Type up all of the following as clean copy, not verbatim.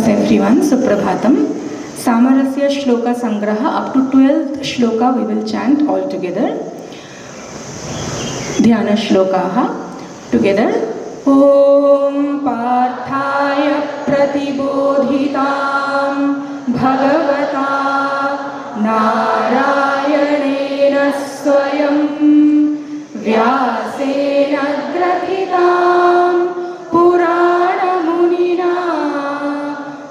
Namaste everyone, Suprabhatam. Samarasya Shloka Sangraha, up to 12th Shloka we will chant all together. Dhyana Shlokaha together. Om Parthaya Pratibodhitam Bhagavata Narayanena Swayam Vyasena Grathitam Purana Munina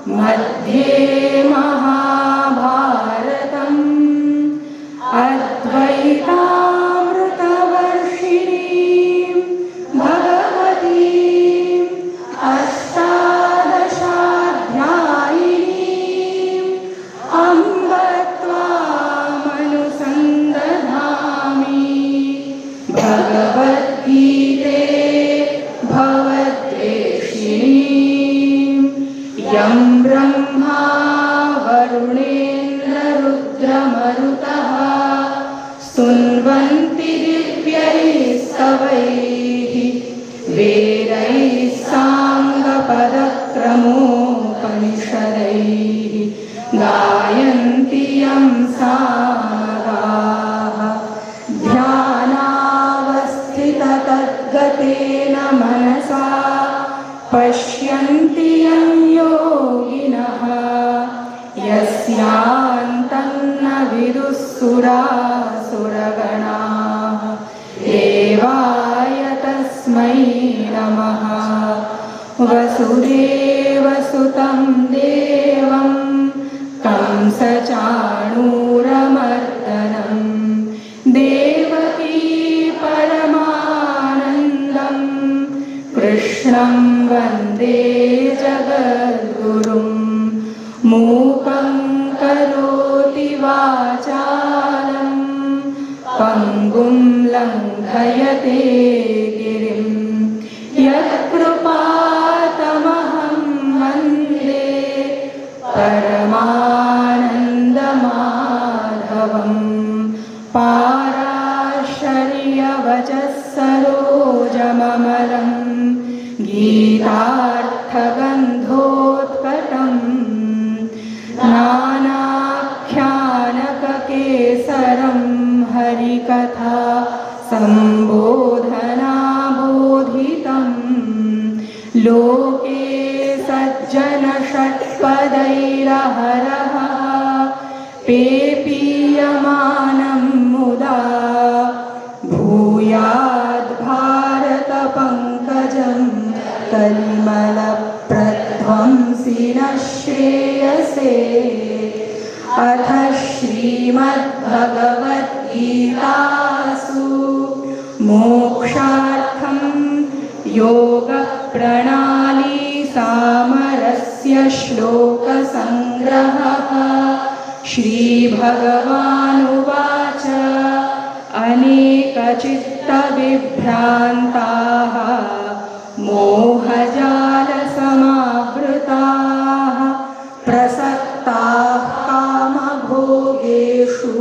Madhye Mahabharatam Advaitamritavarshiniim Bhagavatim Astadashadhyayiniim Amba Tvamanusandadhami Bhagavad Gite Bhavatdeshiniim Yam Brahma Varunendra Rudramarutaha Sunvanti Divyai Savaihi Vedai Sanga Padakramopanishadaihi Gayanti Yam Samagaha Dhyanavasthita Tadgatena Manasa Pashyanti Yam Yoginaha Yasyantanna Vidussura Suraganaha Devaya Tasmai Namaha Vasudeva Sutam Devam Kamsa Chanuramardanam Devaki Paramanandam Krishnam Vande Jagadgurum Mukam Karoti Vachalam Pangum Langhayate Girim Yatkrupatamaham Vande Paramanandamadhavam Parasharya Vachasarojamamalam Geetarthagandhotkatam Nanakhyanakakesaram Harikatha Sambodhana Bodhitam Loke Sajjana Shatpadairaharaha Pepiyamanam Muda Bhuyad Bharata Pankajam Kalimala Pradvamsina Shreyase Atha Shrimad Bhagavad Gitasu Mokshartham Yoga Pranali Samarasya Shloka Sangraha Shri Bhagavanuvacha Aneka Chitta Vibhrantaha Mohajala Samavritaha Prasaktah Kama Bhogeshu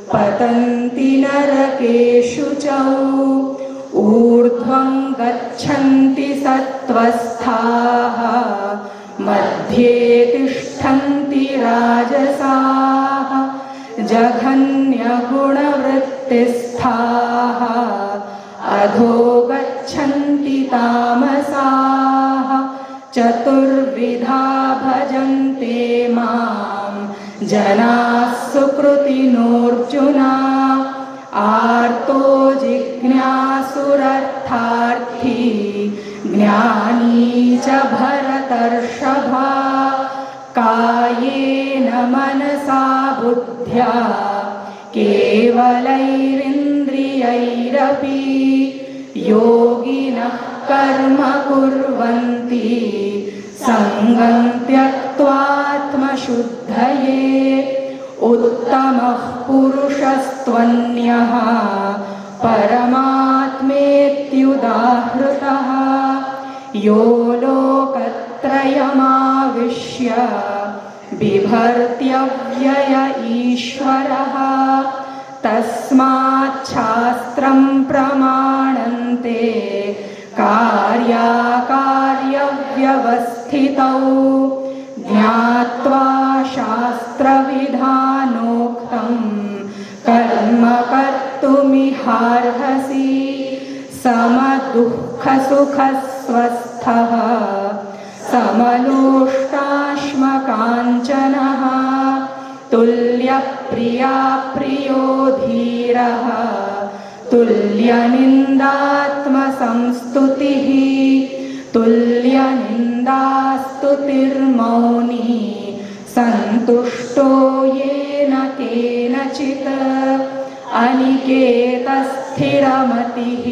Patanti Narakeshu Chau Urdhvam Gachanti Sattvasthaha Madhye Tishthanti Rajasaha Jaghanya Gunavrittisthaha Adho Gachanti Tamasaha Chaturvidha Bhajante Mam Janas Sukrutinurjuna Arto Jignyasurartharthi Jnani Cha Bharatarshabha Kayena Manasa Buddhya Kevalairindriyairapi Yoginah Karma Kurvanti Sangam Tyaktvatma Shuddhaye Uttamah Purushastvannyaha Paramatmetyudahrutaha Yo Lokatrayamavishya Bibhartyavyaya Ishvaraha Tasmat Shastram Pramanante Karya Karya Vyavasthitau शास्त्रविधानोक्तं कर्म कर्तुमिहार्हसि समदुःखसुखस्वस्थः समलोष्टाश्मकाञ्चनः तुल्यप्रिया प्रियो धीरः तुल्यनिन्दात्मसंस्तुतिः तुल्यनिन्दास्तुतिर्मौनी सन्तुष्टो येन केनचित् अनिकेतस्थिरमतिः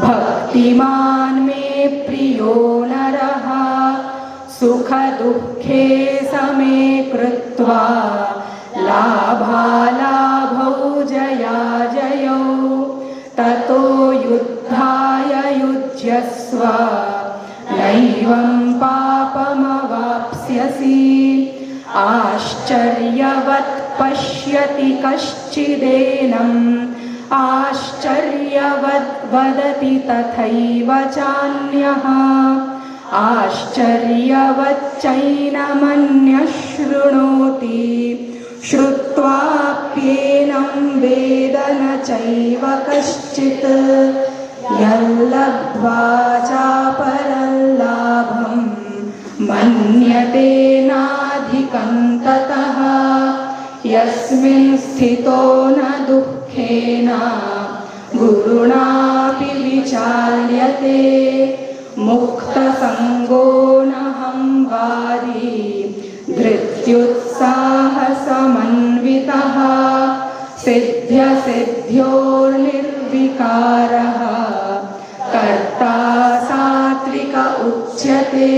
भक्तिमान् मे प्रियो नरः सुखदुःखे समे कृत्वा लाभालाभौ जयाजयौ ततो युद्धाय युज्यस्व नैवं पापमवाप्स्यसि आश्चर्यवत् पश्यति कश्चिदेनम् आश्चर्यवद् वदति तथैव चान्यः आश्चर्यवच्चैनमन्यः शृणोति श्रुत्वाप्येनं वेद न चैव कश्चित् यल्लब्ध्वा चापरल्लाभं मन्यते नाधिकं ततः यस्मिन् स्थितो न दुःखेन गुरुणापि विचाल्यते मुक्तसङ्गो नहं वादी धृत्युत्साहसमन्वितः सिद्ध्यसिद्ध्योर्निर्विकारः कर्ता सात्विक उच्यते.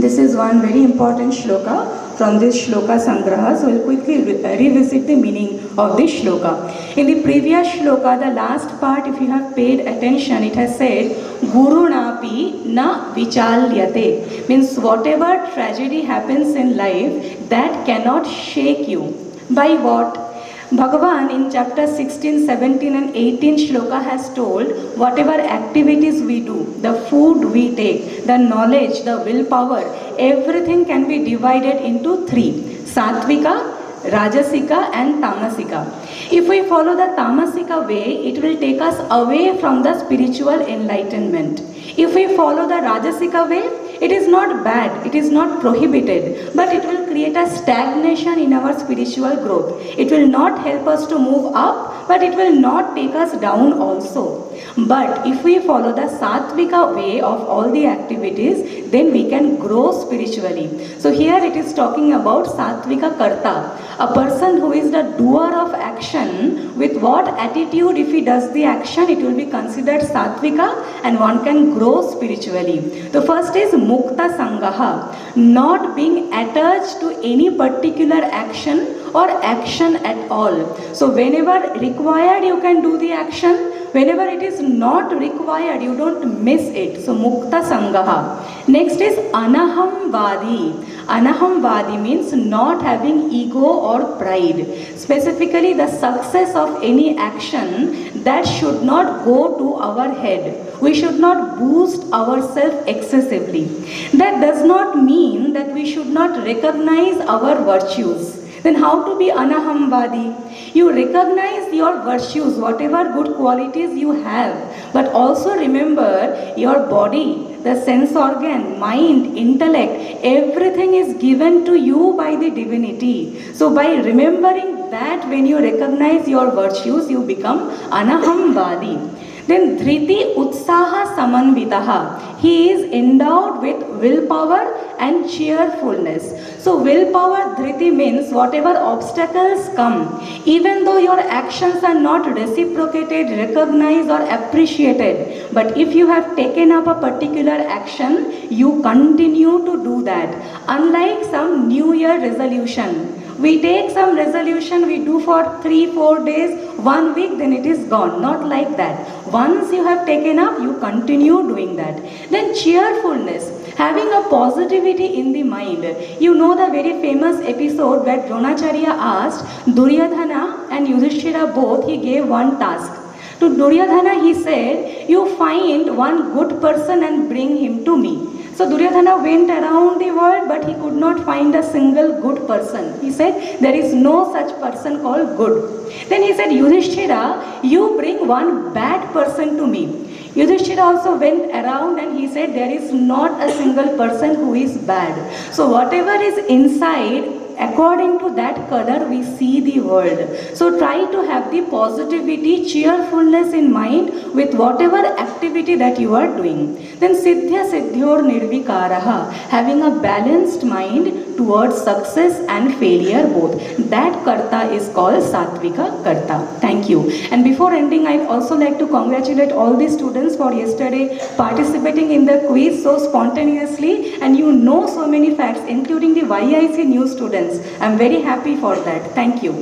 This is one very important shloka from this shloka sangraha. So we'll quickly revisit the meaning of this shloka. In the previous shloka, the last part, if you have paid attention, it has said gurunapi na vichalyate. Means whatever tragedy happens in life, that cannot shake you. By what? Bhagavan in chapter 16, 17 and 18 shloka has told whatever activities we do, the food we take, the knowledge, the willpower, everything can be divided into three: Satvika, Rajasika and Tamasika. If we follow the Tamasika way, it will take us away from the spiritual enlightenment. If we follow the Rajasika way, it is not bad, it is not prohibited, but it will create a stagnation in our spiritual growth. It will not help us to move up, but it will not take us down also. But if we follow the Satvika way of all the activities, then we can grow spiritually. So here it is talking about Satvika Karta, a person who is the doer of action. With what attitude if he does the action, it will be considered Satvika and one can grow spiritually. The first is Mukta Sangaha, not being attached to any particular action or action at all. So whenever required, you can do the action. Whenever it is not required, you don't miss it. So Mukta Sangaha. Next is Anaham Vadi. Anaham Vadi means not having ego or pride. Specifically, the success of any action, that should not go to our head. We should not boost ourselves excessively. That does not mean that we should not recognize our virtues. Then how to be Anahambadi? You recognize your virtues, whatever good qualities you have, but also remember your body, the sense organ, mind, intellect, everything is given to you by the divinity. So by remembering that, when you recognize your virtues, you become Anahambadi. Then Dhriti Utsaha Samanvitaha. He is endowed with willpower and cheerfulness. So willpower, Dhriti, means whatever obstacles come, even though your actions are not reciprocated, recognized or appreciated, but if you have taken up a particular action, you continue to do that. Unlike some New Year resolution, we take some resolution, we do for 3-4 days, 1 week, then it is gone. Not like that. Once you have taken up, you continue doing that. Then cheerfulness, having a positivity in the mind. You know the very famous episode where Dronacharya asked Duryodhana and Yudhishthira both, he gave one task. To Duryodhana he said, you find one good person and bring him to me. So Duryodhana went around the world, but but he could not find a single good person. He said, there is no such person called good. Then he said, Yudhishthira, you bring one bad person to me. Yudhishthira also went around and he said, there is not a single person who is bad. So whatever is inside, according to that color, we see the world. So try to have the positivity, cheerfulness in mind with whatever activity that you are doing. Then Siddhya Siddhyor Nirvikaraha, having a balanced mind towards success and failure both. That Karta is called Satvika Karta. Thank you. And before ending, I'd also like to congratulate all the students for yesterday participating in the quiz so spontaneously, and you know so many facts, including the YIC new students. I'm very happy for that. Thank you.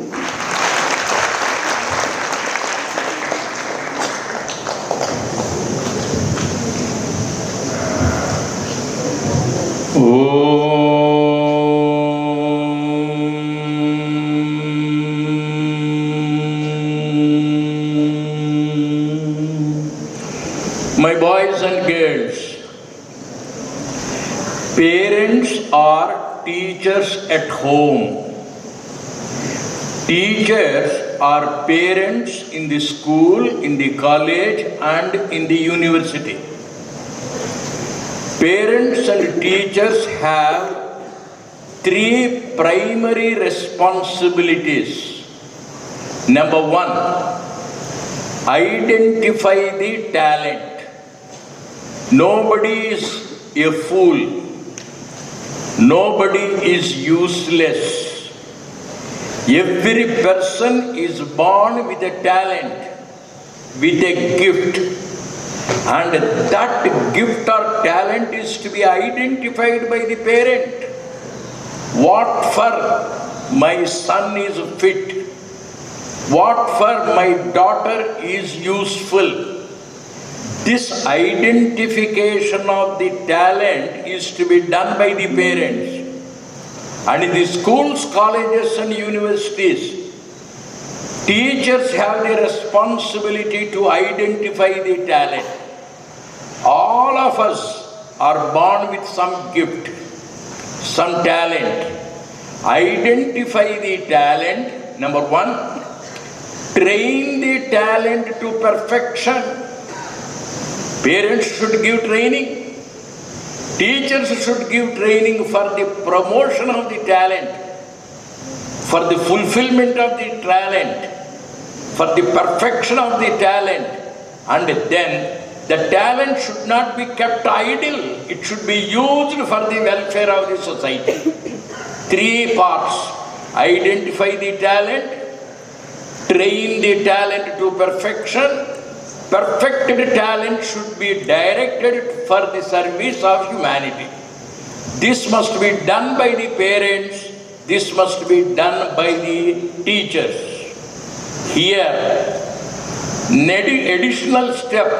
My boys and girls, parents are teachers at home. Teachers are parents in the school, in the college, and in the university. Parents and teachers have three primary responsibilities. Number one, identify the talent. Nobody is a fool. Nobody is useless. Every person is born with a talent, with a gift. And that gift or talent is to be identified by the parent. What for my son is fit? What for my daughter is useful? This identification of the talent is to be done by the parents. And in the schools, colleges and universities, teachers have the responsibility to identify the talent. All of us are born with some gift, some talent. Identify the talent, number one. Train the talent to perfection. Parents should give training. Teachers should give training for the promotion of the talent, for the fulfillment of the talent, for the perfection of the talent. And then the talent should not be kept idle. It should be used for the welfare of the society. Three parts. Identify the talent, train the talent to perfection. Perfected talent should be directed for the service of humanity. This must be done by the parents. This must be done by the teachers. Here, an additional step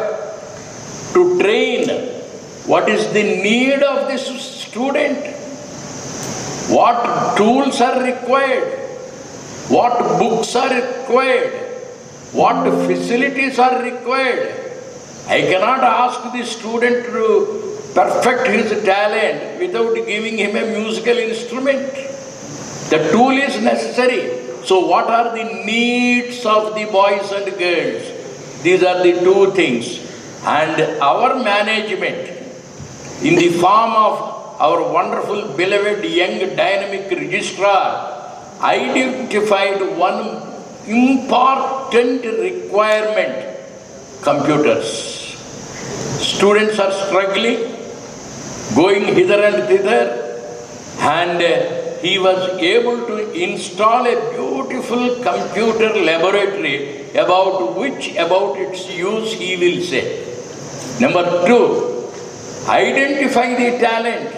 to train what is the need of this student, what tools are required, what books are required, what facilities are required. I cannot ask the student to perfect his talent without giving him a musical instrument. The tool is necessary. So what are the needs of the boys and girls? These are the two things. And our management, in the form of our wonderful, beloved, young, dynamic registrar, identified one important requirement: computers. Students are struggling, going hither and thither, and he was able to install a beautiful computer laboratory about its use he will say. Number two, identify the talent.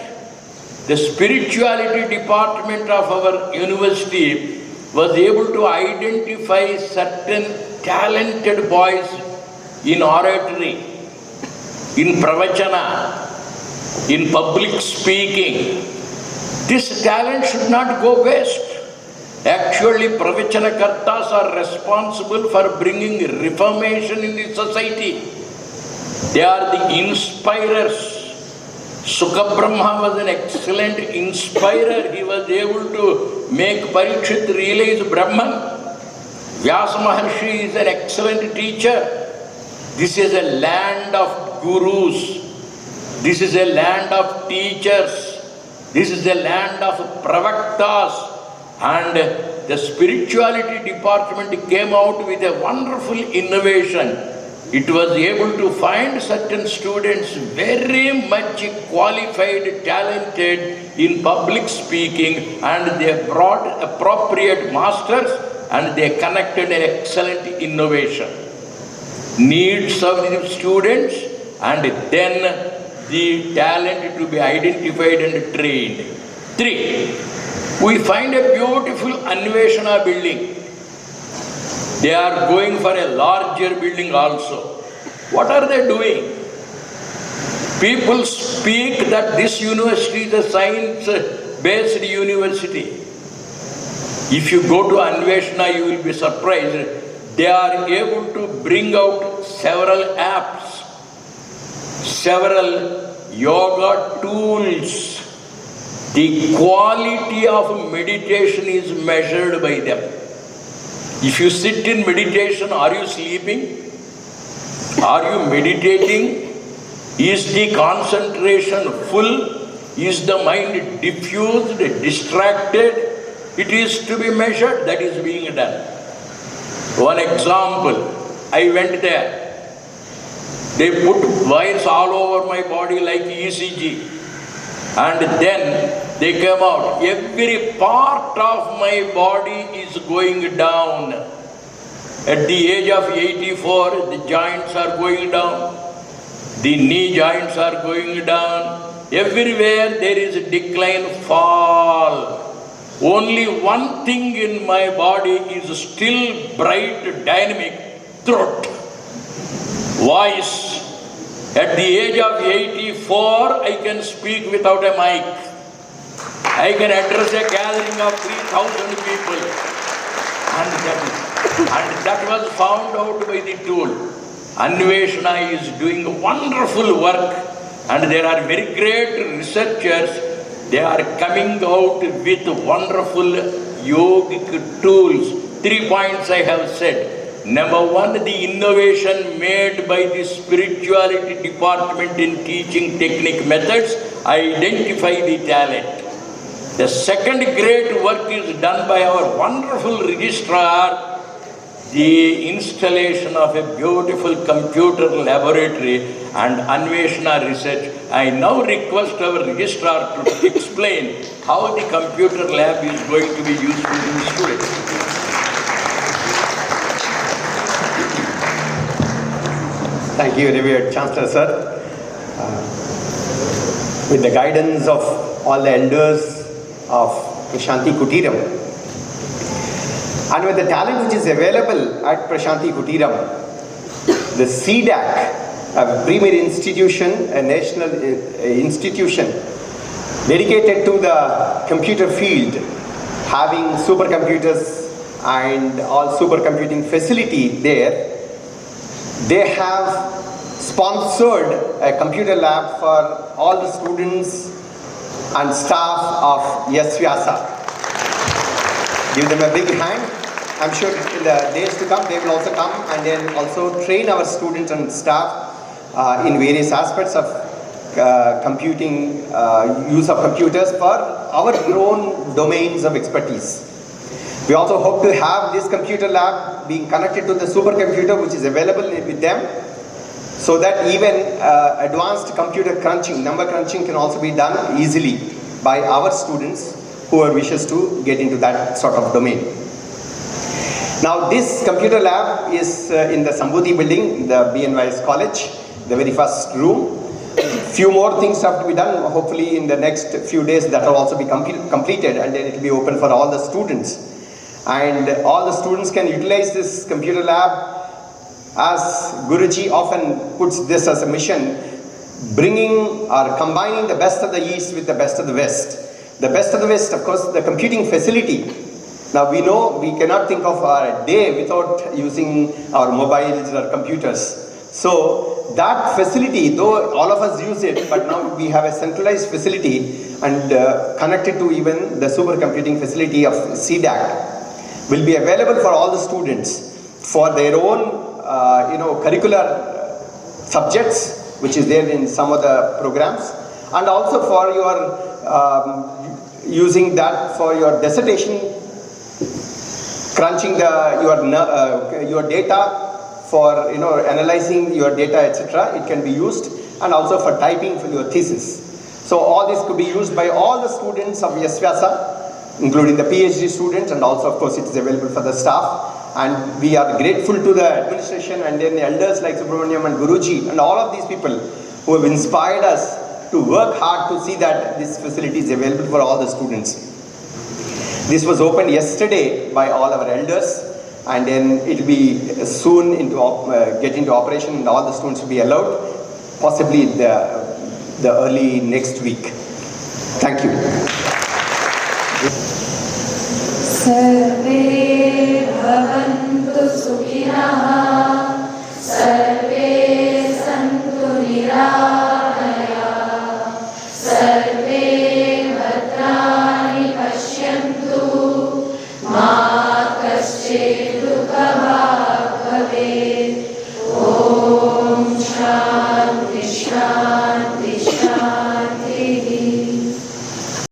The spirituality department of our university was able to identify certain talented boys in oratory, in pravachana, in public speaking. This talent should not go waste. Actually, pravachana kartas are responsible for bringing reformation in the society. They are the inspirers. Sukha Brahma was an excellent inspirer. He was able to make Parikshit realize Brahman. Vyasa Maharshi is an excellent teacher. This is a land of gurus. This is a land of teachers. This is a land of pravaktas. And the spirituality department came out with a wonderful innovation. It was able to find certain students very much qualified, talented in public speaking, and they brought appropriate masters and they connected an excellent innovation. Needs of the students and then the talent to be identified and trained. 3. We find a beautiful Anveshana building. They are going for a larger building also. What are they doing? People speak that this university is a science-based university. If you go to Anveshana, you will be surprised. They are able to bring out several apps, several yoga tools. The quality of meditation is measured by them. If you sit in meditation, are you sleeping? Are you meditating? Is the concentration full? Is the mind diffused, distracted? It is to be measured. That is being done. One example, I went there. They put wires all over my body like ECG. And then they came out. Every part of my body is going down. At the age of 84, the joints are going down. The knee joints are going down. Everywhere there is a decline, fall. Only one thing in my body is still bright, dynamic, throat, voice. At the age of 84, I can speak without a mic. I can address a gathering of 3,000 people. And that was found out by the tool. Anveshana is doing wonderful work, and there are very great researchers. They are coming out with wonderful yogic tools. 3 points I have said. Number 1, the innovation made by the spirituality department in teaching technique methods, identify the talent. The second great work is done by our wonderful registrar, the installation of a beautiful computer laboratory and Anveshana research. I now request our registrar to explain how the computer lab is going to be useful to the students. Thank you, revered Chancellor, sir. With the guidance of all the elders of Prashanti Kutiram, and with the talent which is available at Prashanti Kutiram, the CDAC, a premier institution, a national institution dedicated to the computer field, having supercomputers and all supercomputing facility there, they have sponsored a computer lab for all the students and staff of S-VYASA. Give them a big hand. I'm sure in the days to come, they will also come and then also train our students and staff in various aspects of computing, use of computers for our own domains of expertise. We also hope to have this computer lab being connected to the supercomputer which is available with them, so that even advanced computer crunching, number crunching can also be done easily by our students who are wishes to get into that sort of domain. Now this computer lab is in the Sambhuti building, the BNYS college, the very first room. Few more things have to be done. Hopefully in the next few days that will also be completed, and then it will be open for all the students. And all the students can utilize this computer lab, as Guruji often puts this as a mission, bringing or combining the best of the East with the best of the West. The best of the West, of course, the computing facility. Now we know we cannot think of our day without using our mobiles or computers. So that facility, though all of us use it, but now we have a centralized facility and connected to even the supercomputing facility of CDAC, will be available for all the students for their own curricular subjects, which is there in some of the programs, and also for your using that for your dissertation, crunching your data, for analyzing your data, etc. It can be used, and also for typing for your thesis. So all this could be used by all the students of S-VYASA, including the PhD students, and also of course it is available for the staff. And we are grateful to the administration and then the elders like Subramaniam and Guruji and all of these people who have inspired us to work hard to see that this facility is available for all the students. This was opened yesterday by all our elders, and then it will be soon get into operation, and all the students will be allowed, possibly the early next week. Thank you.